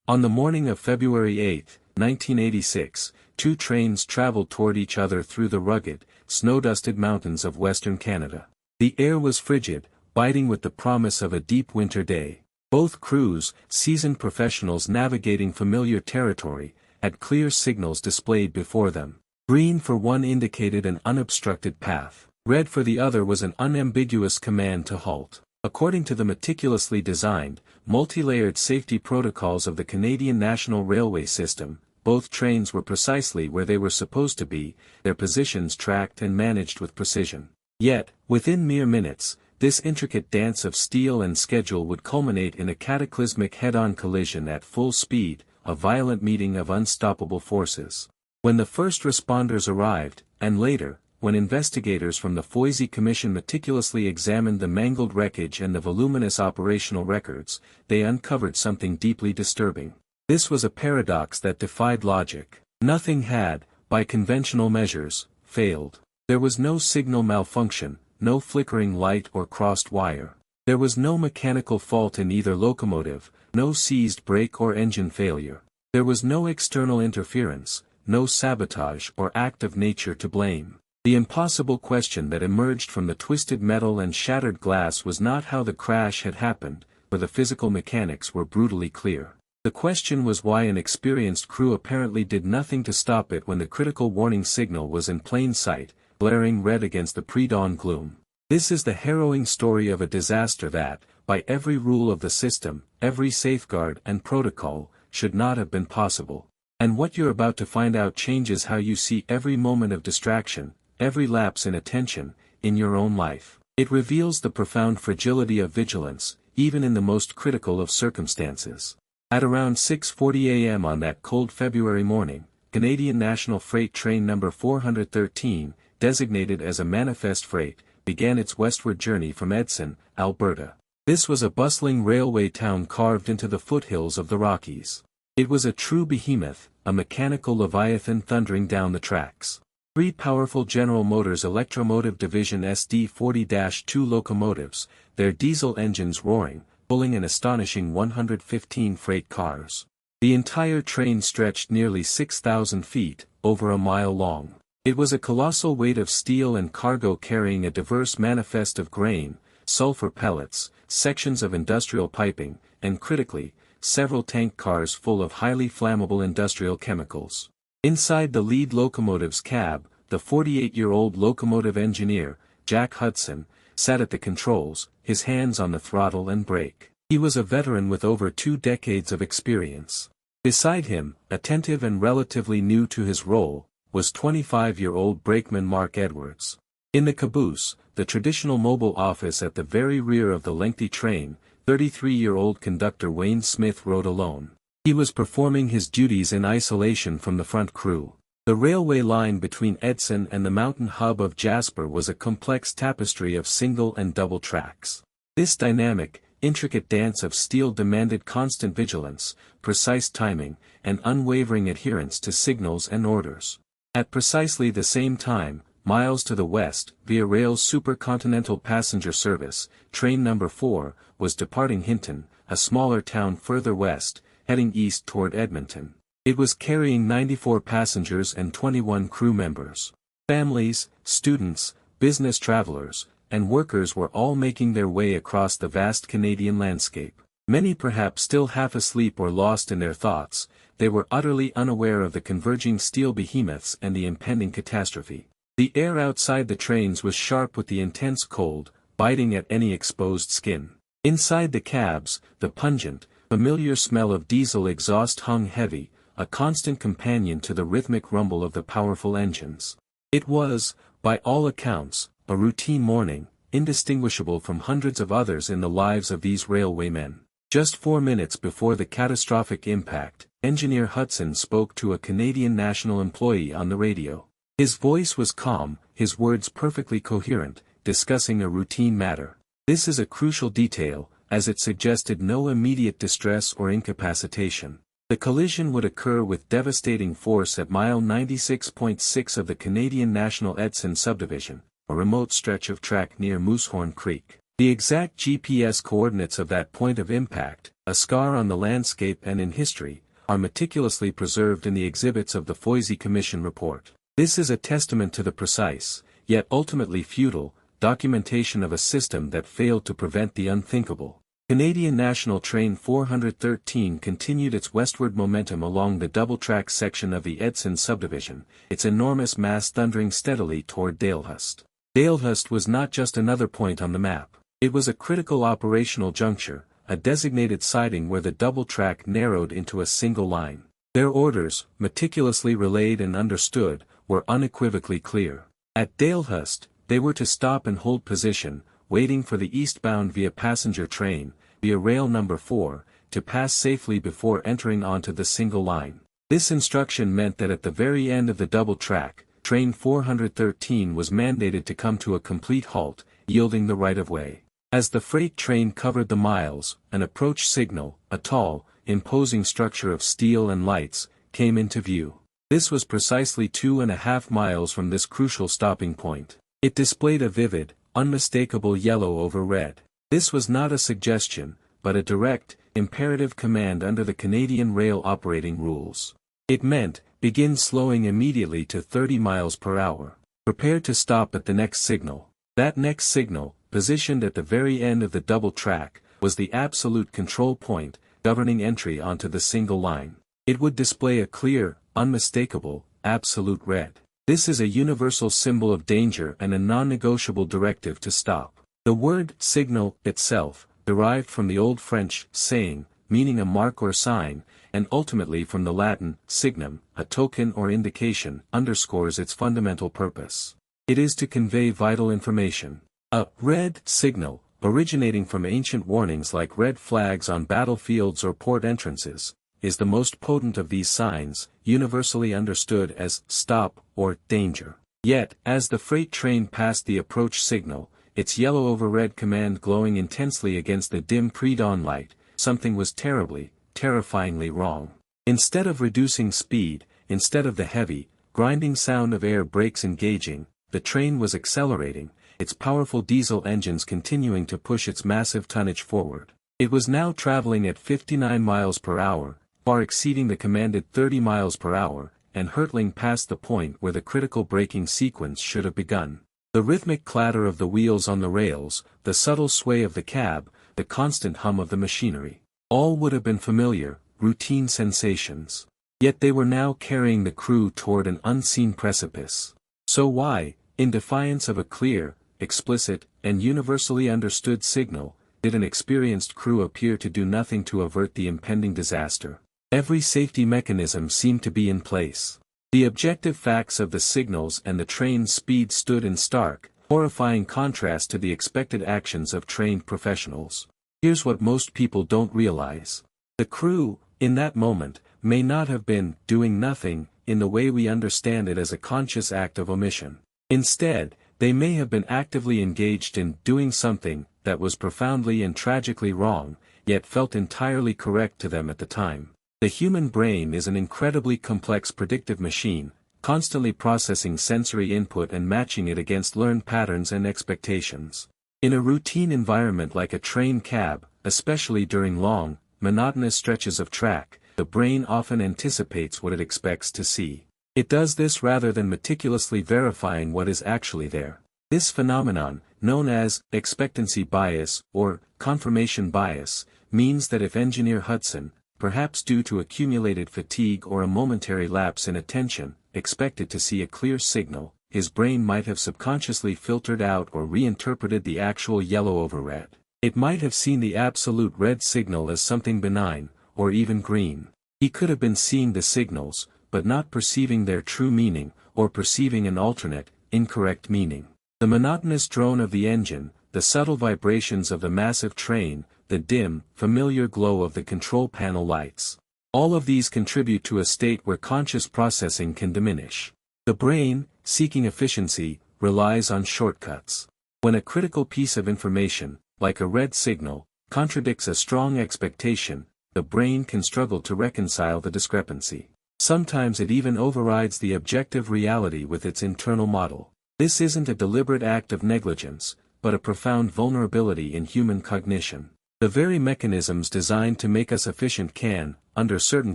On the morning of February 8, 1986, two trains traveled toward each other through the rugged, snow-dusted mountains of western Canada. The air was frigid, biting with the promise of a deep winter day. Both crews, seasoned professionals navigating familiar territory, had clear signals displayed before them. Green for one indicated an unobstructed path. Red for the other was an unambiguous command to halt. According to the meticulously designed, multi-layered safety protocols of the Canadian National Railway System, both trains were precisely where they were supposed to be, their positions tracked and managed with precision. Yet, within mere minutes, this intricate dance of steel and schedule would culminate in a cataclysmic head-on collision at full speed, a violent meeting of unstoppable forces. When the first responders arrived, and later, when investigators from the Foisy Commission meticulously examined the mangled wreckage and the voluminous operational records, they uncovered something deeply disturbing. This was a paradox that defied logic. Nothing had, by conventional measures, failed. There was no signal malfunction, no flickering light or crossed wire. There was no mechanical fault in either locomotive, no seized brake or engine failure. There was no external interference, no sabotage or act of nature to blame. The impossible question that emerged from the twisted metal and shattered glass was not how the crash had happened, for the physical mechanics were brutally clear. The question was why an experienced crew apparently did nothing to stop it when the critical warning signal was in plain sight, glaring red against the pre-dawn gloom. This is the harrowing story of a disaster that, by every rule of the system, every safeguard and protocol, should not have been possible. And what you're about to find out changes how you see every moment of distraction, every lapse in attention, in your own life. It reveals the profound fragility of vigilance, even in the most critical of circumstances. At around 6:40 a.m. on that cold February morning, Canadian National Freight Train No. 413, designated as a manifest freight, began its westward journey from Edson, Alberta. This was a bustling railway town carved into the foothills of the Rockies. It was a true behemoth, a mechanical leviathan thundering down the tracks. Three powerful General Motors Electromotive Division SD40-2 locomotives, their diesel engines roaring, pulling an astonishing 115 freight cars. The entire train stretched nearly 6,000 feet, over a mile long. It was a colossal weight of steel and cargo carrying a diverse manifest of grain, sulfur pellets, sections of industrial piping, and critically, several tank cars full of highly flammable industrial chemicals. Inside the lead locomotive's cab, the 48-year-old locomotive engineer, Jack Hudson, sat at the controls, his hands on the throttle and brake. He was a veteran with over 2 decades of experience. Beside him, attentive and relatively new to his role, was 25-year-old brakeman Mark Edwards. In the caboose, the traditional mobile office at the very rear of the lengthy train, 33-year-old conductor Wayne Smith rode alone. He was performing his duties in isolation from the front crew. The railway line between Edson and the mountain hub of Jasper was a complex tapestry of single and double tracks. This dynamic, intricate dance of steel demanded constant vigilance, precise timing, and unwavering adherence to signals and orders. At precisely the same time, miles to the west, Via Rail's supercontinental passenger service, train No. 4, was departing Hinton, a smaller town further west, heading east toward Edmonton. It was carrying 94 passengers and 21 crew members. Families, students, business travelers, and workers were all making their way across the vast Canadian landscape. Many perhaps still half asleep or lost in their thoughts, they were utterly unaware of the converging steel behemoths and the impending catastrophe. The air outside the trains was sharp with the intense cold, biting at any exposed skin. Inside the cabs, the pungent, familiar smell of diesel exhaust hung heavy, a constant companion to the rhythmic rumble of the powerful engines. It was, by all accounts, a routine morning, indistinguishable from hundreds of others in the lives of these railwaymen. Just 4 minutes before the catastrophic impact, Engineer Hudson spoke to a Canadian National employee on the radio. His voice was calm, his words perfectly coherent, discussing a routine matter. This is a crucial detail, as it suggested no immediate distress or incapacitation. The collision would occur with devastating force at mile 96.6 of the Canadian National Edson subdivision, a remote stretch of track near Moosehorn Creek. The exact GPS coordinates of that point of impact, a scar on the landscape and in history, are meticulously preserved in the exhibits of the Foisy Commission Report. This is a testament to the precise, yet ultimately futile, documentation of a system that failed to prevent the unthinkable. Canadian National Train 413 continued its westward momentum along the double-track section of the Edson subdivision, its enormous mass thundering steadily toward Dalehurst. Dalehurst was not just another point on the map. It was a critical operational juncture, a designated siding where the double track narrowed into a single line. Their orders, meticulously relayed and understood, were unequivocally clear. At Dalehurst, they were to stop and hold position, waiting for the eastbound via passenger train, via rail number 4, to pass safely before entering onto the single line. This instruction meant that at the very end of the double track, train 413 was mandated to come to a complete halt, yielding the right-of-way. As the freight train covered the miles, an approach signal, a tall, imposing structure of steel and lights, came into view. This was precisely 2.5 miles from this crucial stopping point. It displayed a vivid, unmistakable yellow over red. This was not a suggestion, but a direct, imperative command under the Canadian rail operating rules. It meant, begin slowing immediately to 30 miles per hour. Prepare to stop at the next signal. That next signal, positioned at the very end of the double track, was the absolute control point, governing entry onto the single line. It would display a clear, unmistakable, absolute red. This is a universal symbol of danger and a non-negotiable directive to stop. The word signal itself, derived from the Old French saying, meaning a mark or sign, and ultimately from the Latin signum, a token or indication, underscores its fundamental purpose. It is to convey vital information. A red signal, originating from ancient warnings like red flags on battlefields or port entrances, is the most potent of these signs, universally understood as stop or danger. Yet, as the freight train passed the approach signal, its yellow over red command glowing intensely against the dim pre-dawn light, something was terrifyingly wrong. Instead of reducing speed, instead of the heavy, grinding sound of air brakes engaging, the train was accelerating, its powerful diesel engines continuing to push its massive tonnage forward. It was now traveling at 59 miles per hour, far exceeding the commanded 30 miles per hour, and hurtling past the point where the critical braking sequence should have begun. The rhythmic clatter of the wheels on the rails, the subtle sway of the cab, the constant hum of the machinery, all would have been familiar, routine sensations. Yet they were now carrying the crew toward an unseen precipice. So why, in defiance of a clear, explicit, and universally understood signal, did an experienced crew appear to do nothing to avert the impending disaster? Every safety mechanism seemed to be in place. The objective facts of the signals and the train's speed stood in stark, horrifying contrast to the expected actions of trained professionals. Here's what most people don't realize. The crew, in that moment, may not have been doing nothing, in the way we understand it as a conscious act of omission. Instead, they may have been actively engaged in doing something that was profoundly and tragically wrong, yet felt entirely correct to them at the time. The human brain is an incredibly complex predictive machine, constantly processing sensory input and matching it against learned patterns and expectations. In a routine environment like a train cab, especially during long, monotonous stretches of track, the brain often anticipates what it expects to see. It does this rather than meticulously verifying what is actually there. This phenomenon, known as expectancy bias or confirmation bias, means that if Engineer Hudson, perhaps due to accumulated fatigue or a momentary lapse in attention, expected to see a clear signal, his brain might have subconsciously filtered out or reinterpreted the actual yellow over red. It might have seen the absolute red signal as something benign, or even green. He could have been seeing the signals, but not perceiving their true meaning, or perceiving an alternate, incorrect meaning. The monotonous drone of the engine, the subtle vibrations of the massive train, the dim, familiar glow of the control panel lights. All of these contribute to a state where conscious processing can diminish. The brain, seeking efficiency, relies on shortcuts. When a critical piece of information, like a red signal, contradicts a strong expectation, the brain can struggle to reconcile the discrepancy. Sometimes it even overrides the objective reality with its internal model. This isn't a deliberate act of negligence, but a profound vulnerability in human cognition. The very mechanisms designed to make us efficient can, under certain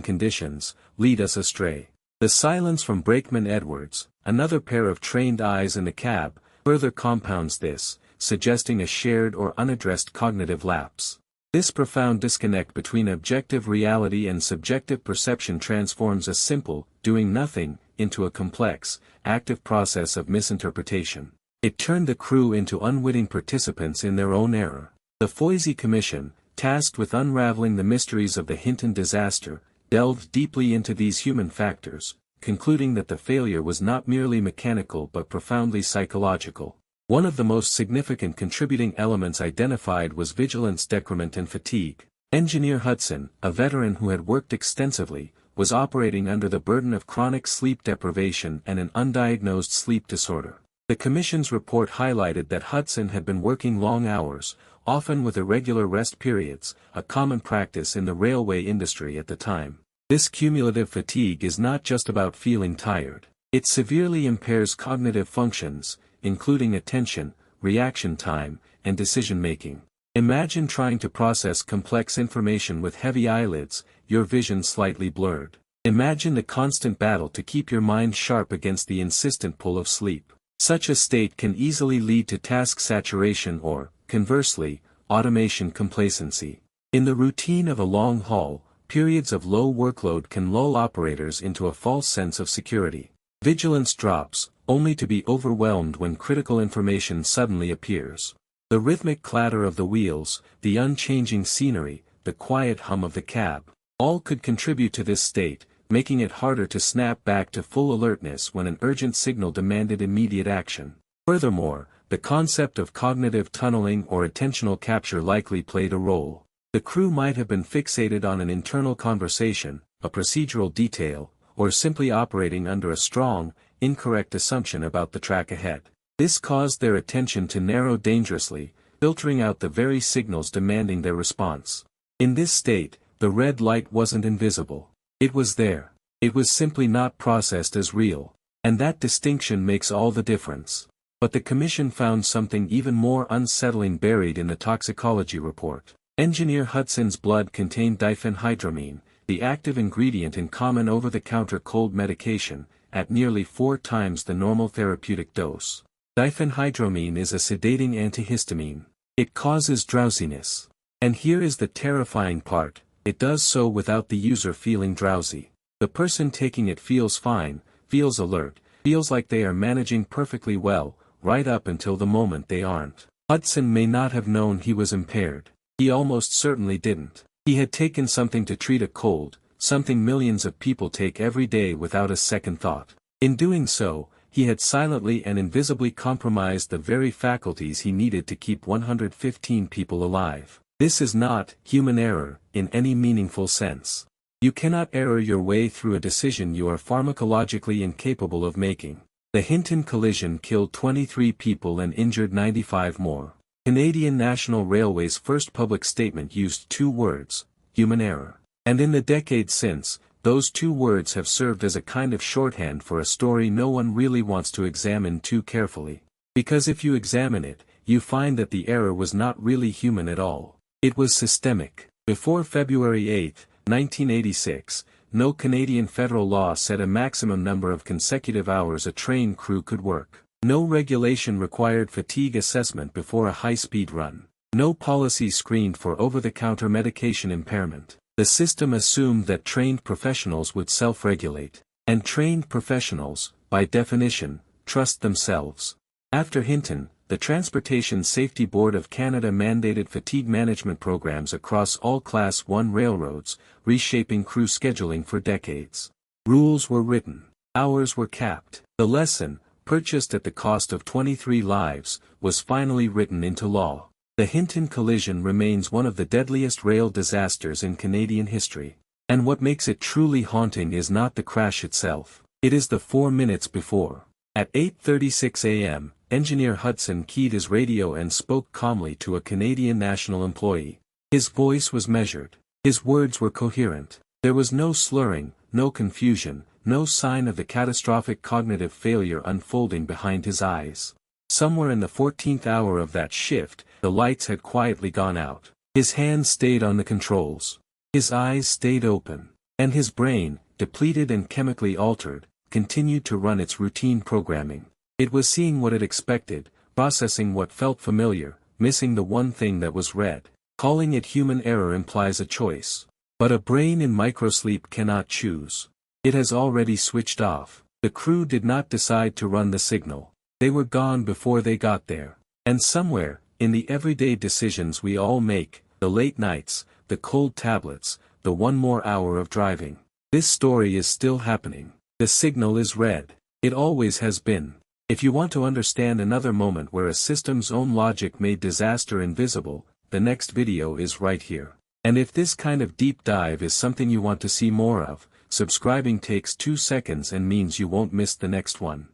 conditions, lead us astray. The silence from Brakeman Edwards, another pair of trained eyes in the cab, further compounds this, suggesting a shared or unaddressed cognitive lapse. This profound disconnect between objective reality and subjective perception transforms a simple, doing nothing, into a complex, active process of misinterpretation. It turned the crew into unwitting participants in their own error. The Foisy Commission, tasked with unraveling the mysteries of the Hinton disaster, delved deeply into these human factors, concluding that the failure was not merely mechanical but profoundly psychological. One of the most significant contributing elements identified was vigilance decrement and fatigue. Engineer Hudson, a veteran who had worked extensively, was operating under the burden of chronic sleep deprivation and an undiagnosed sleep disorder. The Commission's report highlighted that Hudson had been working long hours, often with irregular rest periods, a common practice in the railway industry at the time. This cumulative fatigue is not just about feeling tired. It severely impairs cognitive functions, including attention, reaction time, and decision-making. Imagine trying to process complex information with heavy eyelids, your vision slightly blurred. Imagine the constant battle to keep your mind sharp against the insistent pull of sleep. Such a state can easily lead to task saturation or, conversely, automation complacency. In the routine of a long haul, periods of low workload can lull operators into a false sense of security. Vigilance drops, only to be overwhelmed when critical information suddenly appears. The rhythmic clatter of the wheels, the unchanging scenery, the quiet hum of the cab, all could contribute to this state, making it harder to snap back to full alertness when an urgent signal demanded immediate action. Furthermore, the concept of cognitive tunneling or attentional capture likely played a role. The crew might have been fixated on an internal conversation, a procedural detail, or simply operating under a strong, incorrect assumption about the track ahead. This caused their attention to narrow dangerously, filtering out the very signals demanding their response. In this state, the red light wasn't invisible. It was there. It was simply not processed as real. And that distinction makes all the difference. But the Commission found something even more unsettling buried in the toxicology report. Engineer Hudson's blood contained diphenhydramine, the active ingredient in common over-the-counter cold medication, at nearly 4 times the normal therapeutic dose. Diphenhydramine is a sedating antihistamine. It causes drowsiness. And here is the terrifying part, it does so without the user feeling drowsy. The person taking it feels fine, feels alert, feels like they are managing perfectly well, right up until the moment they aren't. Hudson may not have known he was impaired. He almost certainly didn't. He had taken something to treat a cold, something millions of people take every day without a second thought. In doing so, he had silently and invisibly compromised the very faculties he needed to keep 115 people alive. This is not human error, in any meaningful sense. You cannot error your way through a decision you are pharmacologically incapable of making. The Hinton collision killed 23 people and injured 95 more. Canadian National Railway's first public statement used 2 words, human error. And in the decades since, those 2 words have served as a kind of shorthand for a story no one really wants to examine too carefully. Because if you examine it, you find that the error was not really human at all. It was systemic. Before February 8, 1986, no Canadian federal law set a maximum number of consecutive hours a train crew could work. No regulation required fatigue assessment before a high-speed run. No policy screened for over-the-counter medication impairment. The system assumed that trained professionals would self-regulate. And trained professionals, by definition, trust themselves. After Hinton, the Transportation Safety Board of Canada mandated fatigue management programs across all Class 1 railroads, reshaping crew scheduling for decades. Rules were written. Hours were capped. The lesson, purchased at the cost of 23 lives, was finally written into law. The Hinton collision remains one of the deadliest rail disasters in Canadian history. And what makes it truly haunting is not the crash itself. It is the 4 minutes before. At 8:36 a.m., Engineer Hudson keyed his radio and spoke calmly to a Canadian National employee. His voice was measured. His words were coherent. There was no slurring, no confusion, no sign of the catastrophic cognitive failure unfolding behind his eyes. Somewhere in the 14th hour of that shift, the lights had quietly gone out. His hands stayed on the controls. His eyes stayed open. And his brain, depleted and chemically altered, continued to run its routine programming. It was seeing what it expected, processing what felt familiar, missing the one thing that was red. Calling it human error implies a choice. But a brain in microsleep cannot choose. It has already switched off. The crew did not decide to run the signal. They were gone before they got there. And somewhere, in the everyday decisions we all make, the late nights, the cold tablets, the one more hour of driving, this story is still happening. The signal is red. It always has been. If you want to understand another moment where a system's own logic made disaster invisible, the next video is right here. And if this kind of deep dive is something you want to see more of, subscribing takes 2 seconds and means you won't miss the next one.